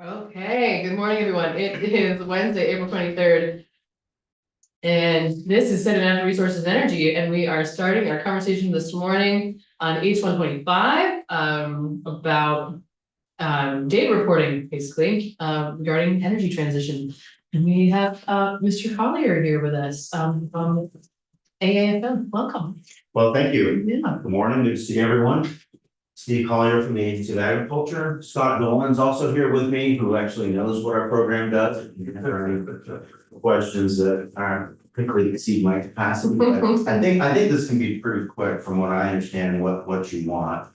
Okay, good morning, everyone. It is Wednesday, April 23rd. And this is Senate Natural Resources and Energy, and we are starting our conversation this morning on H 125 about data reporting, basically, regarding energy transition. And we have Mr. Collier here with us from AAFM. Welcome. Well, thank you. Yeah. Good morning, good to see everyone. Steve Collier from the Agency of Agriculture. Scott Dolan's also here with me, who actually knows what our program does. If there are any questions that aren't quickly exceed my capacity. I think this can be pretty quick from what I understand what you want.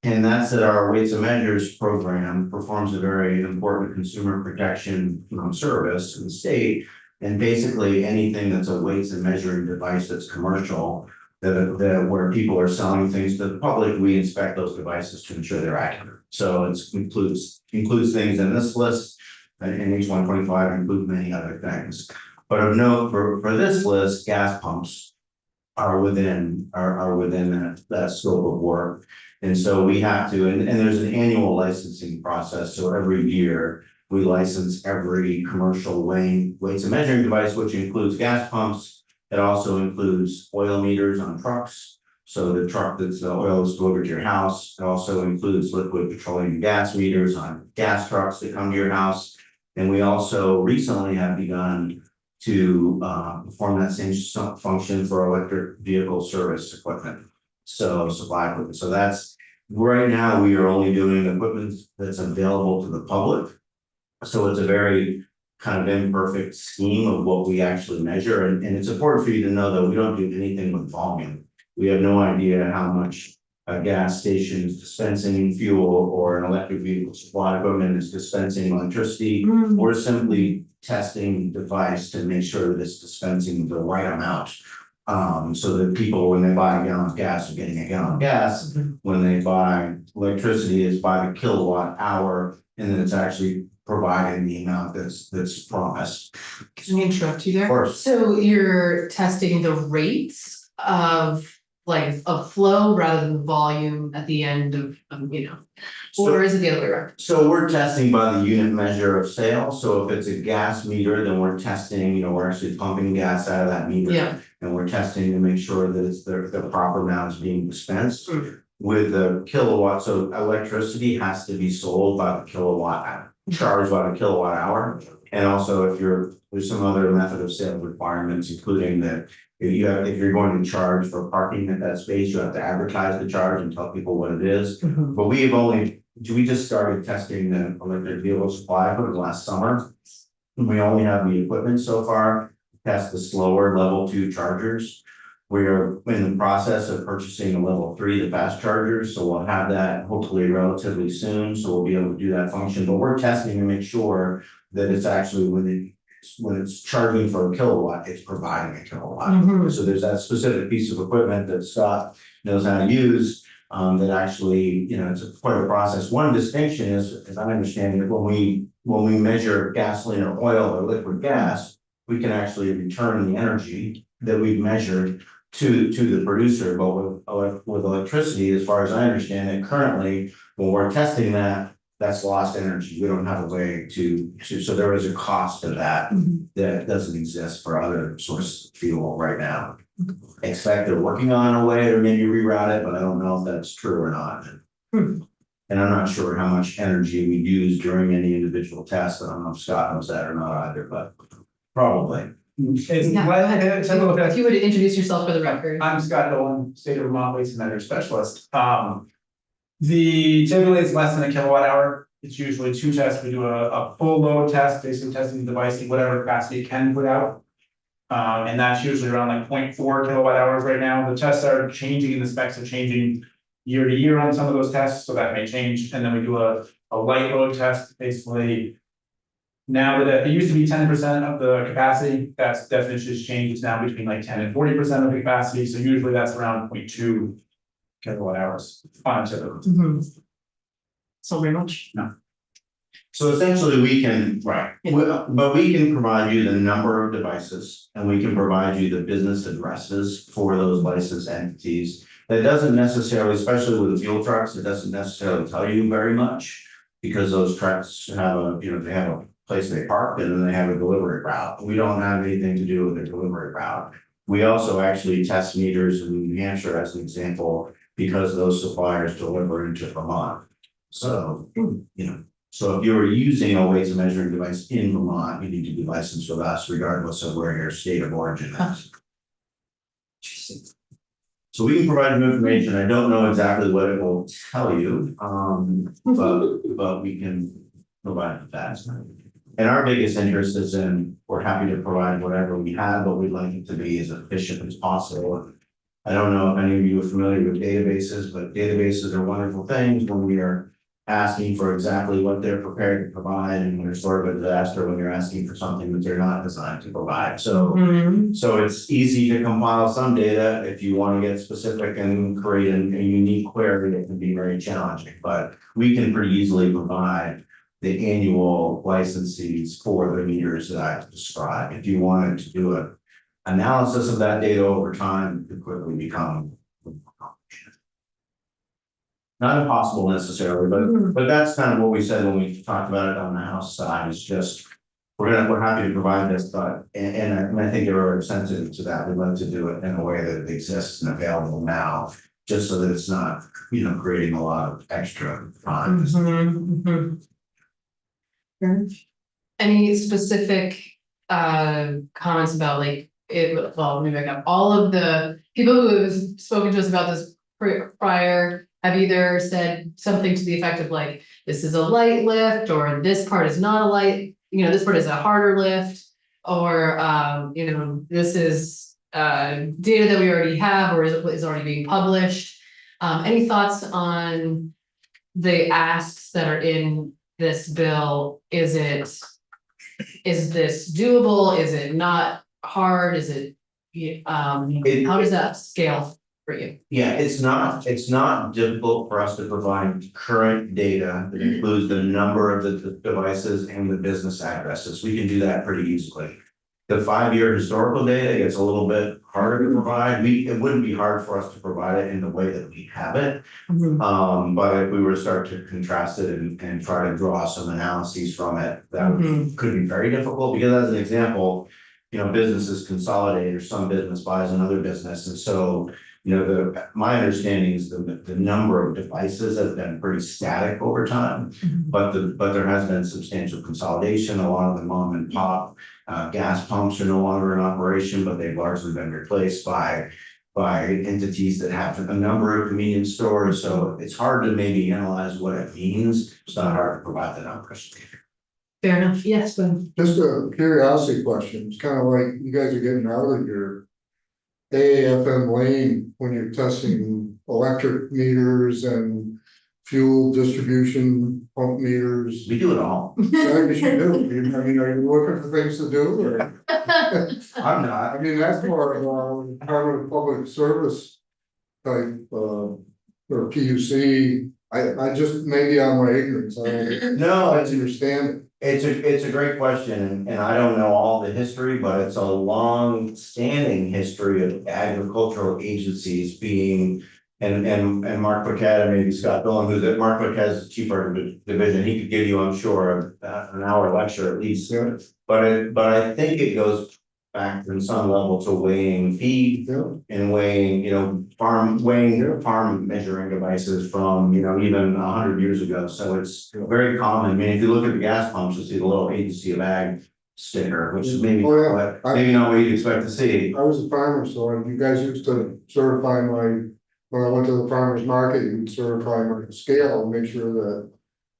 And that's that our weights and measures program performs a very important consumer protection service in the state. And basically anything that's a weights and measuring device that's commercial, that where people are selling things to the public, we inspect those devices to ensure they're accurate. So it includes things in this list, and H 125 includes many other things. But of note for this list, gas pumps are within that scope of work. And so we have to, and there's an annual licensing process. So every year we license every commercial weights and measuring device, which includes gas pumps. It also includes oil meters on trucks. So the truck that's the oil is delivered to your house. It also includes liquid petroleum gas meters on gas trucks that come to your house. And we also recently have begun to perform that same function for electric vehicle service equipment. So supply equipment. So that's right now we are only doing equipment that's available to the public. So it's a very kind of imperfect scheme of what we actually measure. And it's important for you to know that we don't do anything with volume. We have no idea how much a gas station is dispensing fuel or an electric vehicle supply equipment is dispensing electricity. We're simply testing the device to make sure that it's dispensing the right amount. So that people, when they buy a gallon of gas, are getting a gallon of gas. When they buy electricity, it's by the kilowatt hour, and then it's actually providing the amount that's promised. Can we interrupt you there? Of course. So you're testing the rates of flow rather than volume at the end of or is it the other way around? So we're testing by the unit measure of sale. So if it's a gas meter, then we're testing, we're actually pumping gas out of that meter. Yeah. And we're testing to make sure that it's the proper amount is being dispensed. With the kilowatt, so electricity has to be sold by the kilowatt hour, charged by the kilowatt hour. And also there's some other method of sale requirements, including that if you're going to charge for parking at that space, you have to advertise the charge and tell people what it is. But we just started testing the electric vehicle supply equipment last summer. We only have the equipment so far, test the slower level 2 chargers. We are in the process of purchasing a level 3, the fast chargers. So we'll have that hopefully relatively soon. So we'll be able to do that function, but we're testing to make sure that it's actually when it's charging for a kilowatt, it's providing a kilowatt. So there's that specific piece of equipment that Scott knows how to use. That actually, it's quite a process. One distinction is, as I understand it, when we measure gasoline or oil or liquid gas, we can actually return the energy that we've measured to the producer. But with electricity, as far as I understand it, currently, when we're testing that's lost energy. We don't have a way to so there is a cost to that that doesn't exist for other sources of fuel right now. Expect they're working on a way to maybe reroute it, but I don't know if that's true or not. And I'm not sure how much energy we use during any individual test. I don't know if Scott knows that or not either, but probably. If you would introduce yourself for the record. I'm Scott Dolan, State of Vermont Waste and Measures Specialist. The typically it's less than a kilowatt hour. It's usually 2 tests. We do a full load test, basically testing the device in whatever capacity it can put out. And that's usually around like 0.4 kilowatt hours right now. The tests are changing and the specs are changing year to year on some of those tests, so that may change. And then we do a light load test, basically. Now that it used to be 10% of the capacity, that's definition has changed. It's now between like 10 and 40% of the capacity. So usually that's around 0.2 kilowatt hours on typical. So very much. No. So essentially we can, but we can provide you the number of devices and we can provide you the business addresses for those licensed entities. That doesn't necessarily, especially with the fuel trucks, it doesn't necessarily tell you very much. Because those trucks have a, they have a place they park and then they have a delivery route. We don't have anything to do with the delivery route. We also actually test meters in New Hampshire as an example, because those suppliers deliver into Vermont. So, so if you're using a weights and measuring device in Vermont, you need to be licensed with us regardless of where your state of origin is. So we can provide you information. I don't know exactly what it will tell you, but we can provide that. And our biggest interest is in, we're happy to provide whatever we have, but we'd like it to be as efficient as possible. I don't know if any of you are familiar with databases, but databases are wonderful things when we are asking for exactly what they're prepared to provide, and when there's sort of a disaster when you're asking for something that they're not designed to provide. So so it's easy to compile some data. If you want to get specific and create a unique query, it can be very challenging, but we can pretty easily provide the annual licenses for the meters that I described. If you wanted to do an analysis of that data over time, it could quickly become not impossible necessarily, but that's kind of what we said when we talked about it on the House side. Is just we're happy to provide this, but and I think they're sensitive to that. We'd like to do it in a way that it exists and available now, just so that it's not creating a lot of extra time. Any specific comments about like it? Well, let me back up. All of the people who have spoken to us about this prior have either said something to the effect of like, this is a light lift, or this part is not a light, this part is a harder lift, or this is data that we already have or is already being published. Any thoughts on the asks that are in this bill? Is this doable? Is it not hard? Is it, how does that scale for you? Yeah, it's not difficult for us to provide current data that includes the number of the devices and the business addresses. We can do that pretty easily. The 5-year historical data gets a little bit harder to provide. It wouldn't be hard for us to provide it in the way that we have it. But if we were to start to contrast it and try to draw some analyses from it, that could be very difficult, because as an example, businesses consolidate, or some business buys another business. And so, my understanding is the number of devices has been pretty static over time, but there has been substantial consolidation. A lot of the mom and pop gas pumps are no longer in operation, but they've largely been replaced by entities that have a number of convenience stores. So it's hard to maybe analyze what it means. It's not hard to provide the numbers. Fair enough. Yes, but Just a curiosity question. It's kind of like you guys are getting out of your AAFM lane when you're testing electric meters and fuel distribution pump meters. We do it all. I guess you do. I mean, are you looking for things to do, or? I'm not. I mean, that's more of a Department of Public Service type, or PUC. I just, maybe on my ignorance, I don't No, understand it. It's a great question, and I don't know all the history, but it's a long-standing history of agricultural agencies being, and Mark Paquette, maybe Scott Dolan, who's at Mark Paquette's chief division, he could give you, I'm sure, an hour lecture at least. Yeah. But I think it goes back in some level to weighing feed and weighing, farm measuring devices from, even 100 years ago. So it's very common. I mean, if you look at the gas pumps, you'll see the little Agency of Ag sticker, which is maybe not what you'd expect to see. I was a farmer, so you guys used to certify when I went to the farmer's market, you'd certify my scale and make sure that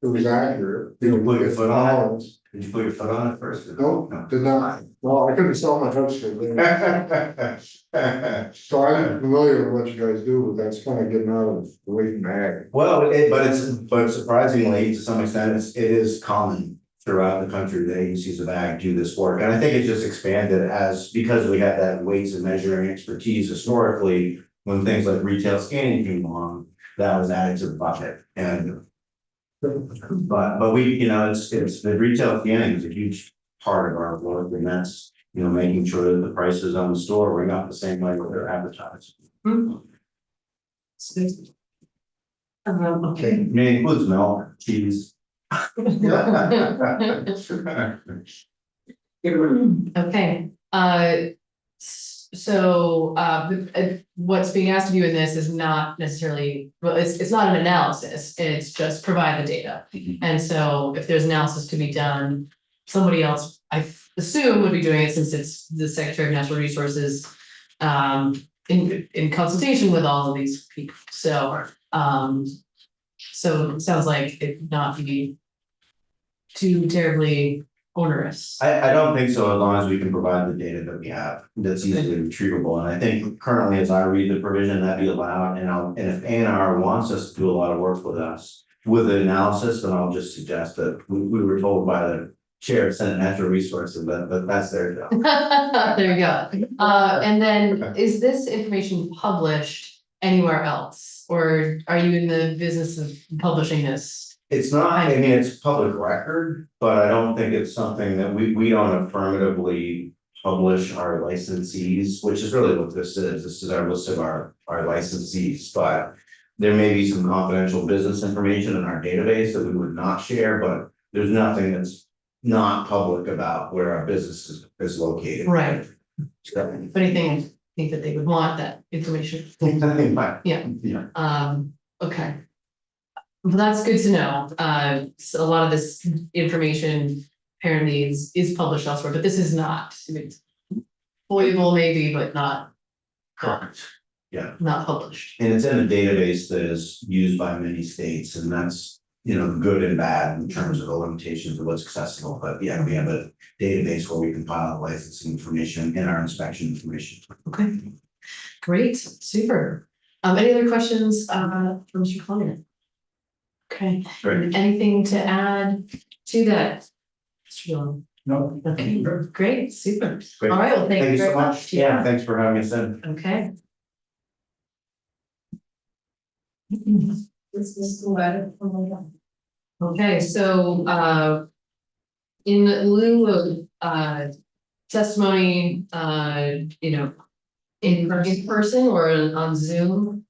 it was accurate. Did you put your foot on it? Did you put your foot on it first? No, did not. Well, I couldn't sell my house here. So I'm familiar with what you guys do, but that's kind of getting out of the way from ag. Well, but surprisingly, to some extent, it is common throughout the country that agencies of ag do this work. And I think it just expanded because we had that weights and measuring expertise historically, when things like retail scanning came along, that was added to the bucket. And but we, it's the retail scanning is a huge part of our work, and that's, making sure that the prices on the store ring up the same way that they're advertised. okay. It includes milk, cheese, Okay, what's being asked of you in this is not necessarily, well, it's not an analysis, it's just provide the data. And so if there's analysis to be done, somebody else, I assume would be doing it since it's the Secretary of Natural Resources. In consultation with all of these people, so it sounds like it would not be too terribly onerous. I don't think so, as long as we can provide the data that we have, that's easily retrievable, and I think currently, as I read the provision, that'd be allowed, and if A&R wants us to do a lot of work with us. With the analysis, then I'll just suggest that we were told by the chair of Senate Natural Resources, but that's their job. There you go. And then is this information published anywhere else? Or are you in the business of publishing this? It's not, I mean, it's public record, but I don't think it's something that we don't affirmatively publish our licensees, which is really what this is. This is our list of our licensees, but there may be some confidential business information in our database that we would not share, but there's nothing that's not public about where our business is located. Right. So, But I think that they would want that information. nothing but- Yeah. Yeah. Okay. Well, that's good to know. So a lot of this information apparently is published elsewhere, but this is not. It's foible maybe, but not Correct. Yeah, not published. and it's in a database that is used by many states, and that's, you know, good and bad in terms of the limitations of what's accessible, but yeah, we have a database where we compile licensing information and our inspection information. Okay. Great, super. Any other questions from Mr. Collier? Okay, Great. anything to add to that? Mr. Dillon? No. Okay, great, super. Great. All right, well, thank you so very much. Yeah, thanks for having us in. Okay. Okay, so in lieu of testimony, in person or on Zoom.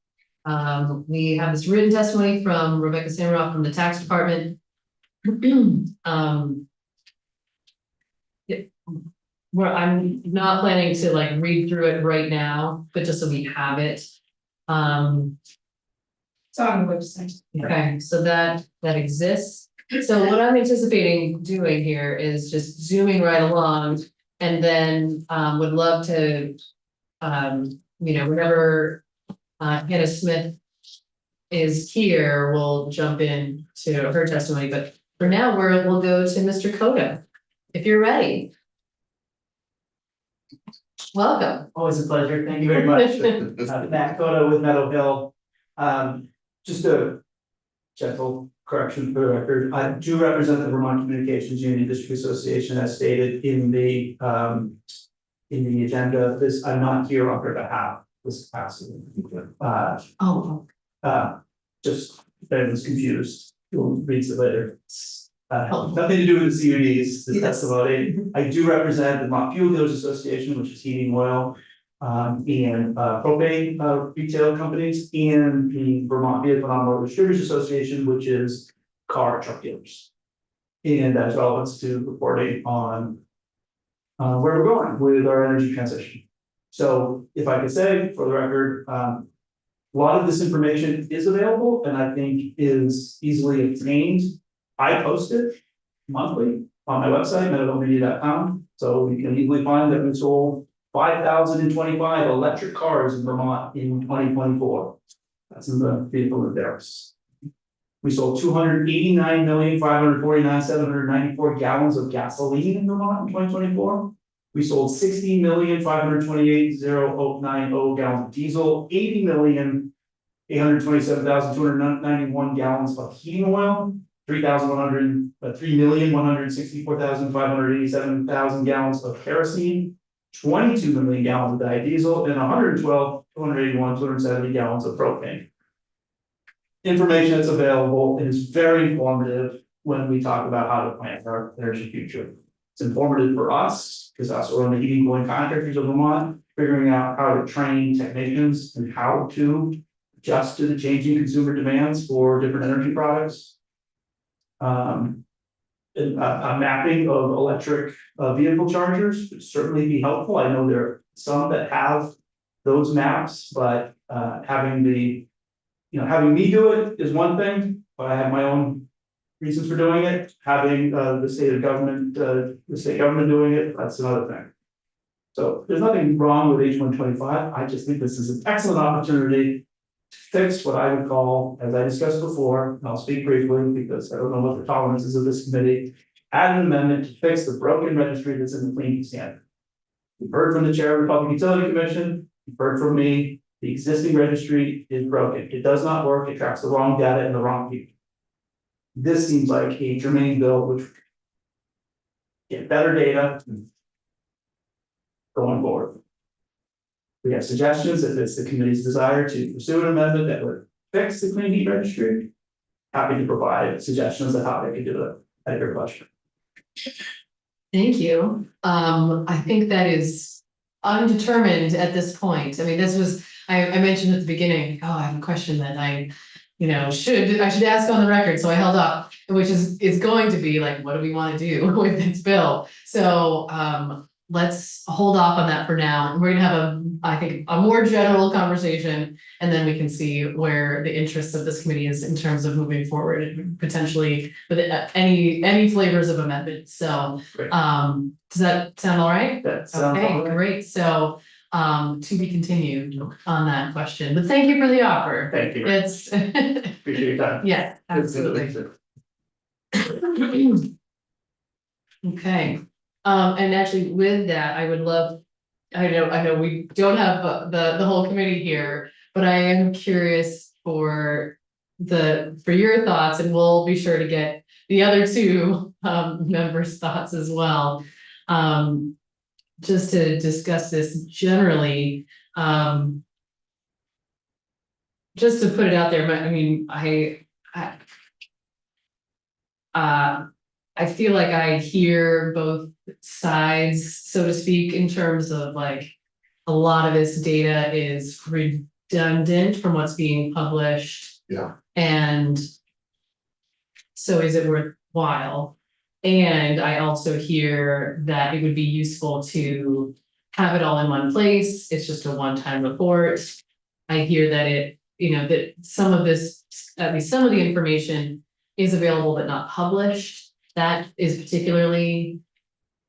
We have this written testimony from Rebecca Snre from the tax department. Where I'm not planning to like read through it right now, but just so we have it. It's on the website. Okay, so that exists. So what I'm anticipating doing here is just zooming right along and then would love to whenever Hannah Smith is here, we'll jump in to her testimony, but for now, we'll go to Mr. Coda, if you're ready. Welcome. Always a pleasure. Thank you very much. Matt Cotto with Meadow Hill. Just a gentle correction for the record. I do represent the Vermont Communications Union District Association as stated in the agenda. I'm not here on her behalf, this capacity. Just if anyone's confused, you'll read it later. Nothing to do with the CUDs, the testimony. I do represent the Vermont Fuel Dealers Association, which is heating oil and propane retail companies, and the Vermont Vehicle and Automotive Distributors Association, which is car truck dealers. And that's relevance to reporting on where we're going with our energy transition. So if I could say, for the record, a lot of this information is available and I think is easily obtained. I post it monthly on my website, meadowhillmedia.com, so you can easily find that we sold 5,025 electric cars in Vermont in 2024. That's in the vehicle index. We sold 289,549,794 gallons of gasoline in Vermont in 2024. We sold 60,528,090 gallons of diesel, 80,827,291 gallons of heating oil, 3,164,587 gallons of kerosene, 22 million gallons of biodiesel, and 270 gallons of propane. Information that's available and is very informative when we talk about how to plan our energy future. It's informative for us, because that's what we're the heating oil contractors of Vermont, figuring out how to train technicians and how to adjust to the changing consumer demands for different energy products. A mapping of electric vehicle chargers would certainly be helpful. I know there are some that have those maps, but having having me do it is one thing, but I have my own reasons for doing it. Having the state government doing it, that's another thing. So there's nothing wrong with H125. I just think this is an excellent opportunity to fix what I would call, as I discussed before, and I'll speak briefly because I don't know what the tolerances of this committee. Add an amendment to fix the broken registry that's in the clean heat standard. We've heard from the chair of the Public Utility Commission, you've heard from me, the existing registry is broken. It does not work, it tracks the wrong data and the wrong people. This seems like a germane bill which get better data going forward. We have suggestions if it's the committee's desire to pursue an amendment that would fix the clean heat registry. Happy to provide suggestions on how they could do that. At your question. Thank you. I think that is undetermined at this point. I mean, this was, I mentioned at the beginning, oh, I have a question that I should ask on the record, so I held up, which is going to be like, what do we want to do with this bill? So, let's hold off on that for now. We're gonna have I think, a more general conversation, and then we can see where the interest of this committee is in terms of moving forward and potentially with any flavors of amendments. So, Great. Does that sound all right? That sounds Okay, all right. great. So, to be continued on that question, but thank you for the offer. Thank you. It's, Appreciate your time. yeah, absolutely. Okay, and actually with that, I would love, I know we don't have the whole committee here, but I am curious for your thoughts, and we'll be sure to get the other two members' thoughts as well. Just to discuss this generally, just to put it out there, I mean, I feel like I hear both sides, so to speak, in terms of like, a lot of this data is redundant from what's being published. Yeah. And so is it worthwhile? And I also hear that it would be useful to have it all in one place. It's just a one-time report. I hear that that some of this, at least some of the information is available but not published. That is particularly,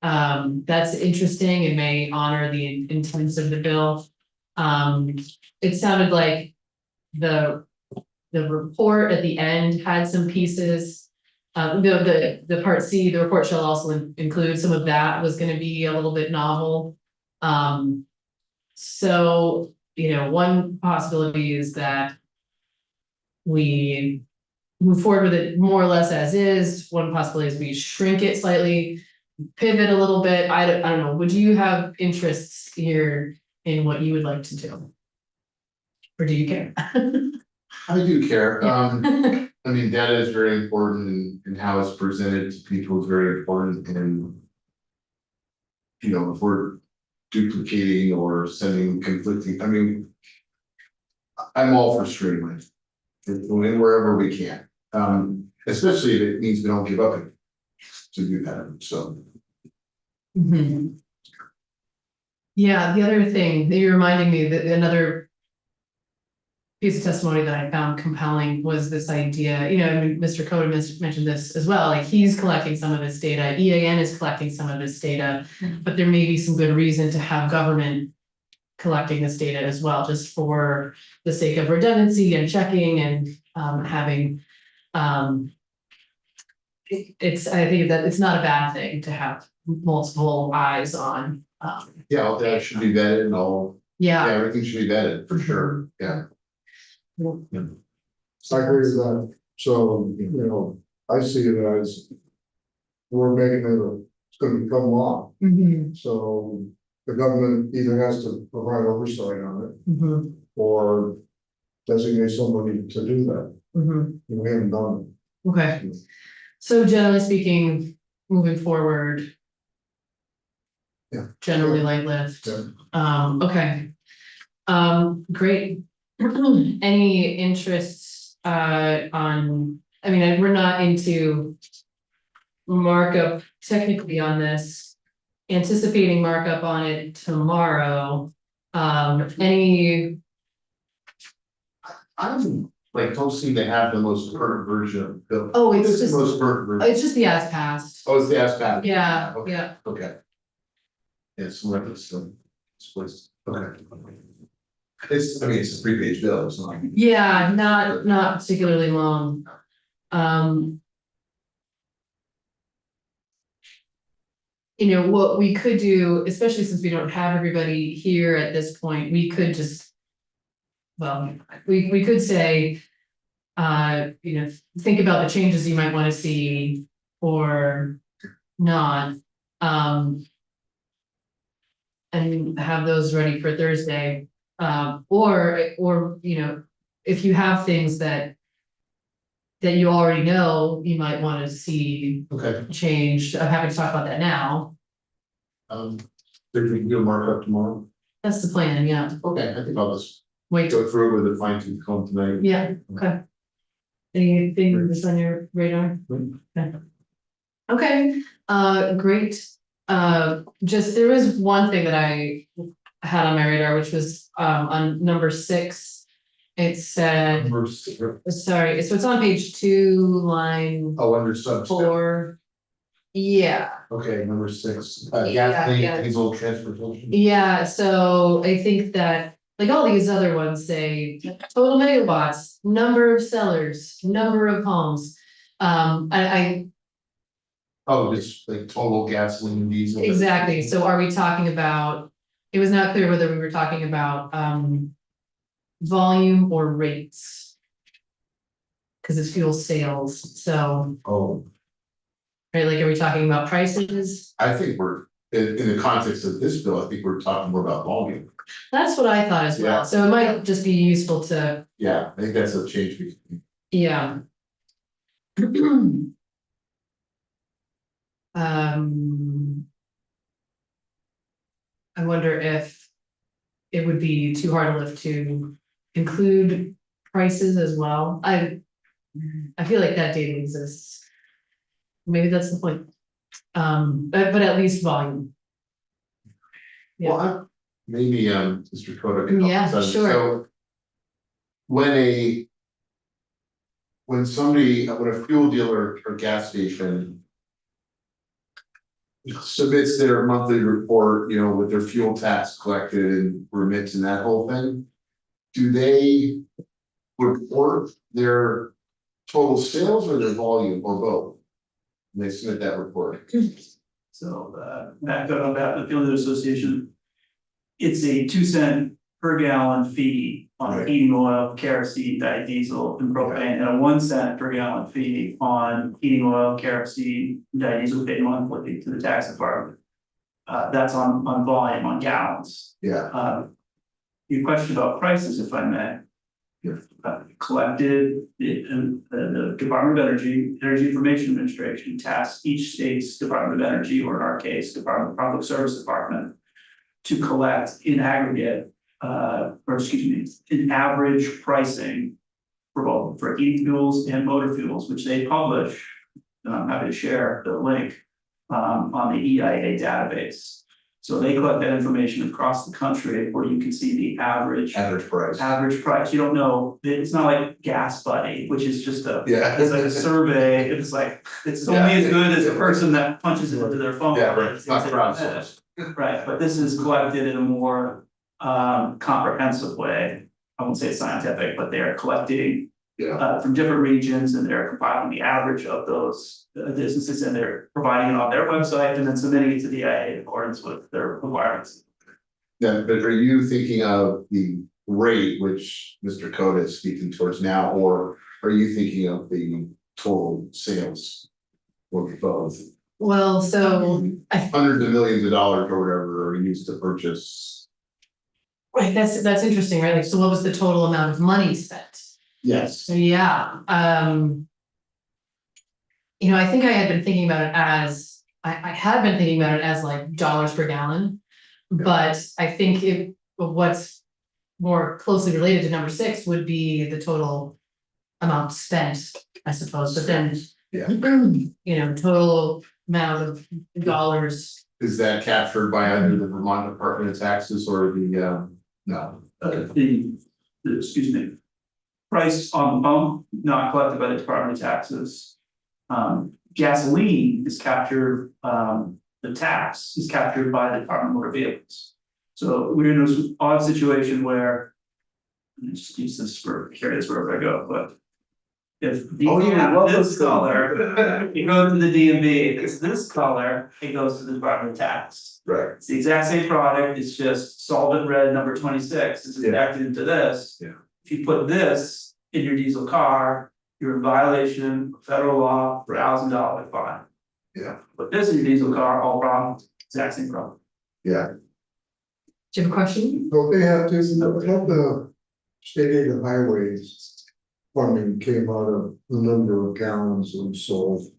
that's interesting and may honor the intents of the bill. It sounded like the report at the end had some pieces. The part C, the report shall also include, some of that was gonna be a little bit novel. So, one possibility is that we move forward with it more or less as is. One possibility is we shrink it slightly, pivot a little bit. I don't know. Would you have interests here in what you would like to do? Or do you care? I do care. I mean, data is very important and how it's presented to people is very important and. If we're duplicating or sending conflicting, I mean. I'm all for streamlining. Wherever we can, especially if it means we don't give up to do that, so. Mhm. Yeah, the other thing that you're reminding me that another piece of testimony that I found compelling was this idea, I mean, Mr. Coder mentioned this as well, like he's collecting some of this data, EAN is collecting some of this data, but there may be some good reason to have government collecting this data as well, just for the sake of redundancy and checking and having I think that it's not a bad thing to have multiple eyes on. Yeah, all that should be vetted and all, Yeah. everything should be vetted for sure, yeah. I agree with that. So, I see it as we're making it's gonna become law. Mhm, So the government either has to provide oversight on it mhm, or designate somebody to do that. mhm. And we haven't done Okay, so generally speaking, moving forward. Yeah. Generally light lift. Yeah. Okay. Great. Any interests on I mean, we're not into markup technically on this, anticipating markup on it tomorrow. Any, I'm like, don't seem to have the most current version of the. Oh, it's What is the just- most current version? it's just the as passed. Oh, it's the ASPAC. Yeah, Okay, yeah, Okay. Yes, let us, please, okay. It's, I mean, it's a 3-page bill, it's not. yeah, not particularly long. You know, what we could do, especially since we don't have everybody here at this point, we could just. Well, we could say. You know, think about the changes you might wanna see or not. And have those ready for Thursday, or, you know, if you have things that. That you already know, you might wanna see Okay, changed, I'm happy to talk about that now, there's we can do a markup tomorrow. that's the plan, yeah, Okay, I think I'll just wait, go through it with a fine tooth comb tonight. yeah, okay. Anything that's on your radar? Okay. Okay, great, just, there was one thing that I had on my radar, which was, on number 6. It said, sorry, so it's on page 2, line Oh, under subs. 4. Yeah, Okay, number 6, Yeah, gasoline, yeah. diesel transportation. yeah, so I think that, like all these other ones say, total megawatts, number of sellers, number of homes. I Oh, just like total gasoline, diesel. exactly, so are we talking about, it was not clear whether we were talking about, volume or rates. Cause it's fuel sales, so, Oh, right, like, are we talking about prices? I think we're, in the context of this bill, I think we're talking more about volume. That's what I thought as Yeah. well, so it might just be useful to, Yeah, I think that's a change we can. yeah. I wonder if it would be too hard to lift to include prices as well. I feel like that data exists. Maybe that's the point. But at least volume. Yeah. Well, maybe, Mr. Coda can help Yeah, us out. sure. So, when a fuel dealer or gas station submits their monthly report, you know, with their fuel tax collected and remits and that whole thing, do they report their total sales or their volume or both? When they submit that report. So, back up on that, the Fuel Dealers Association. It's a 2 cent per gallon fee on Right. heating oil, kerosene, diesel, and propane, and a 1 cent per gallon fee on heating oil, kerosene, diesel paid monthly to the tax department. That's on volume, on gallons. Yeah, Your question about prices, if I may. Yeah. Collected, the Department of Energy Information Administration tasks each state's Department of Energy, or in our case, Department of Public Service Department, to collect in aggregate, or excuse me, in average pricing for both, for heating fuels and motor fuels, which they publish. And I'm happy to share the link, on the EIA database. So they collect that information across the country where you can see the average price. You don't know, it's not like Gas Buddy, which is just Yeah. it's like a survey, it's like, it's only as good as the person that punches it into their phone. Yeah, right, it's not crowdsourced. Right, but this is collected in a more comprehensive way. I won't say it's scientific, but they're collecting Yeah, from different regions, and they're compiling the average of those distances, and they're providing it on their website and then submitting it to the IA in accordance with their requirements. yeah, but are you thinking of the rate which Mr. Coda is speaking towards now, or are you thinking of the total sales? Or both, Well, so, hundreds of millions of dollars or whatever are used to purchase? right, that's interesting, right? Like, so what was the total amount of money spent? Yes. So, yeah, you know, I think I had been thinking about it as, I had been thinking about it as like dollars per gallon. But I think what's more closely related to number 6 would be the total amount spent I suppose, but then. Yeah. You know, total amount of dollars. Is that captured by either the Vermont Department of Taxes or the, no? Excuse me. Price on the pump, not collected by the Department of Taxes. Gasoline is captured, the tax is captured by the Department of Motor Vehicles. So we're in this odd situation where. Let me just use this for, carry this wherever I go, but. If Oh, you yeah, have love this those color, you go to the DMV, if it's this color, it goes to the Department of Tax. Right. It's the exact same product, it's just solvent red number 26, it's Yeah. connected into this. Yeah. If you put this in your diesel car, you're in violation of federal law, $1,000 fine. Yeah. Put this in your diesel car, all wrong, exact same problem. Yeah, Do you have a question? Don't they have to, have the state aid and highways funding came out of the number of gallons and sold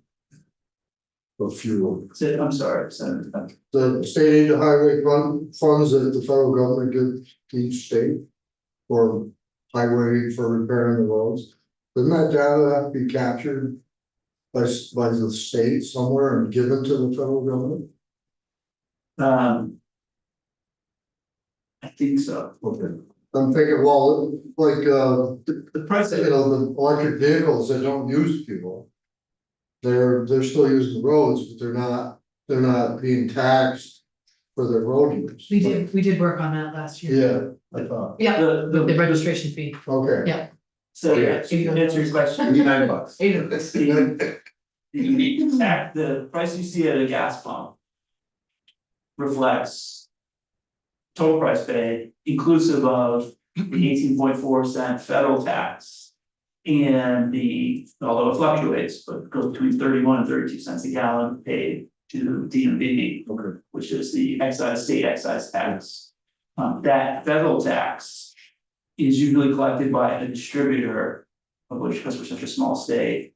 of fuel. I'm sorry, Senator. The state aid to highway funds that the federal government gives to each state for highway for repairing the roads. Doesn't that data have to be captured by the state somewhere and given to the federal government? I think so. Okay. I'm thinking, well, like, The price you of know, the electric vehicles that don't use fuel. They're still using the roads, but they're not being taxed for their road use. We did work on that last year. Yeah, I thought, Yeah, the the registration fee. okay. Yeah. So Yeah. to answer your question. $89. The price you see at a gas pump. Reflects. Total price paid, inclusive of the 18.4 cent federal tax. And although it fluctuates, but goes between 31 and 32 cents a gallon paid to DMV. Okay. Which is the state excise tax. That federal tax. Is usually collected by a distributor, of which, because we're such a small state,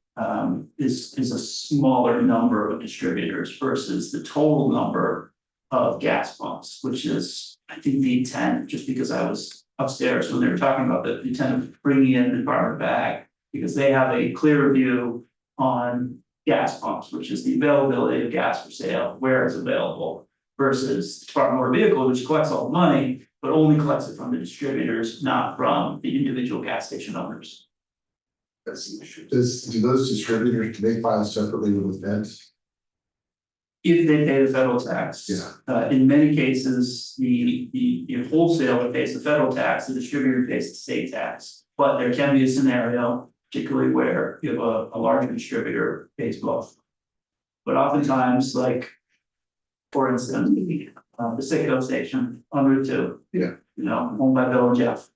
is a smaller number of distributors versus the total number of gas pumps, which is, I think, the intent, just because I was upstairs when they were talking about the intent of bringing in the Department bag, because they have a clear view on gas pumps, which is the availability of gas for sale, where it's available, versus Department of Motor Vehicle, which collects all the money, but only collects it from the distributors, not from the individual gas station owners. That's the issue. Do those distributors, do they file separately with the feds? If they pay the federal tax. Yeah. In many cases, the wholesaler pays the federal tax, the distributor pays the state tax. But there can be a scenario, particularly where you have a larger distributor pays both. But oftentimes, like, for instance, the Citgo station on Route 2. Yeah. You know, owned by Bill and Jeff.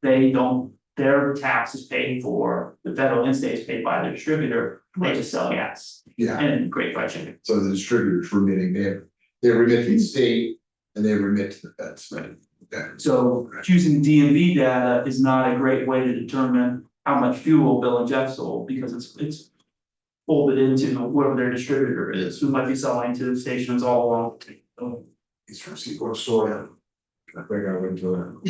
They don't, their tax is paid for, the federal and state is paid by the distributor, they just sell gas Yeah, and great fried chicken. so the distributors remitting, they remit to the state and they remit to the feds. Right. Okay. So choosing DMV data is not a great way to determine how much fuel Bill and Jeff sold, because it's folded into whoever their distributor is, who might be selling to stations all along. So, He's from Seaport, Florida. I think I went to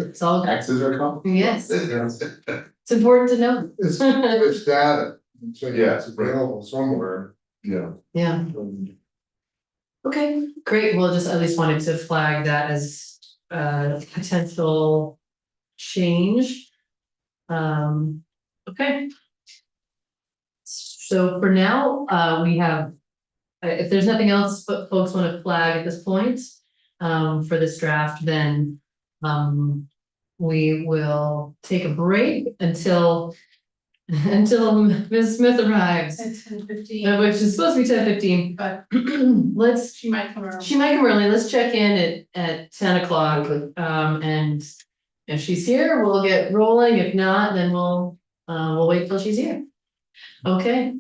It's all, Taxes are coming. yes, Yeah. it's important to know. It's data, so Yeah, it's available somewhere. Yeah. Yeah, okay, great, well, just at least wanted to flag that as a potential change. Okay. So for now, we have, if there's nothing else but folks want to flag at this point, for this draft, then, we will take a break until Ms. Smith arrives. It's 10:15, Which is supposed to be 10:15. but Let's, she might come around. she might come early, let's check in at 10 o'clock, and if she's here, we'll get rolling, if not, then we'll wait till she's here. Okay,